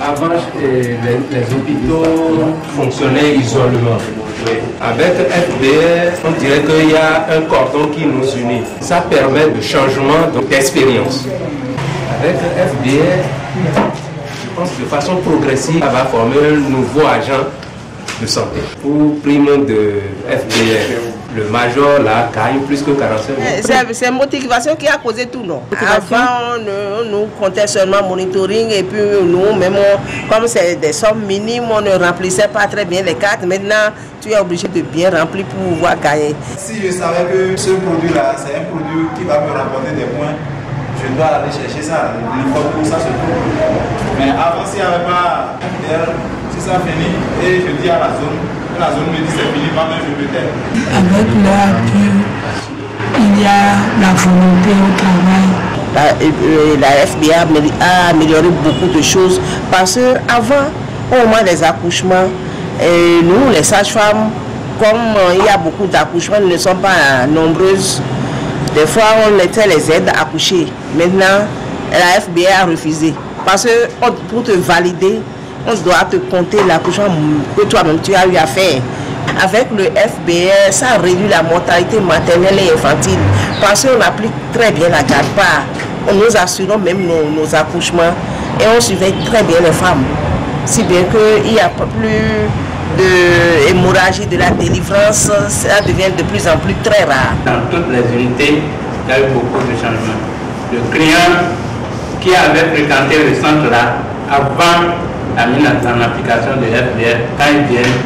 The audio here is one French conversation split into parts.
Avant, les hôpitaux fonctionnaient isolement. Avec FBR, on dirait qu'il y a un cordon qui nous unit. Ça permet de changement d'expérience. Avec FBR, je pense que de façon progressive, ça va former un nouveau agent de santé. Pour prime de FBR, le major là gagne plus que 45 000. C'est une motivation qui a causé tout, non? Avant, nous comptait seulement monitoring et puis nous, même comme c'est des sommes minimes, on ne remplissait pas très bien les cartes. Maintenant, tu es obligé de bien remplir pour pouvoir gagner. Si je savais que ce produit-là, c'est un produit qui va me rapporter des points, je dois aller chercher ça. L'effort pour ça se trouve. Mais avant, s'il n'y avait pas FDR, si ça finit, et je dis à la zone me dit c'est fini, moi-même je me tais. Avec l'appui, il y a la volonté au travail. La FBA a amélioré beaucoup de choses parce qu'avant, au moment des accouchements, nous, les sages-femmes, comme il y a beaucoup d'accouchements, nous ne sommes pas nombreuses. Des fois, on était les aides à accoucher. Maintenant, la FBA a refusé. Parce que pour te valider, on doit te compter l'accouchement que toi-même tu as eu à faire. Avec le FBR, ça réduit la mortalité maternelle et infantile. Parce qu'on applique très bien la garde-part. Nous assurons même nos accouchements et on surveille très bien les femmes. Si bien qu'il n'y a pas plus d'hémorragie de la délivrance, ça devient de plus en plus très rare. Dans toutes les unités, il y a eu beaucoup de changements. Le client qui avait fréquenté le centre là, avant la mise en application de FBR, quand ils viennent,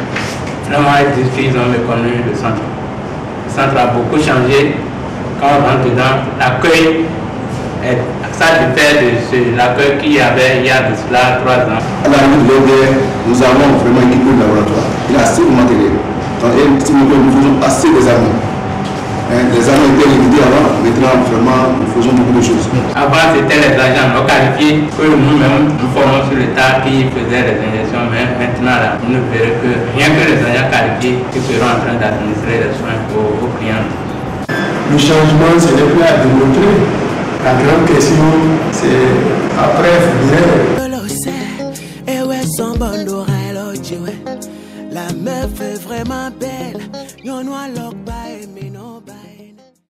vraiment ils disent qu'ils ont méconnu le centre. Le centre a beaucoup changé. Quand on rentre dedans, l'accueil, ça diffère de l'accueil qu'il y avait il y a de cela 3 ans. À la limite de l'FBR, nous avons vraiment équipé le laboratoire. Il y a assez de matériel. Et nous faisons assez des armes. Les armes étaient limitées avant, maintenant vraiment nous faisons beaucoup de choses. Avant c'était les agents non qualifiés que nous-mêmes nous formons sur le tas qui faisaient les injections, mais maintenant là, vous ne verrez que rien que les agents qualifiés qui seront en train d'administrer les soins aux clients. Le changement, ce n'est plus à démontrer. La grande question, c'est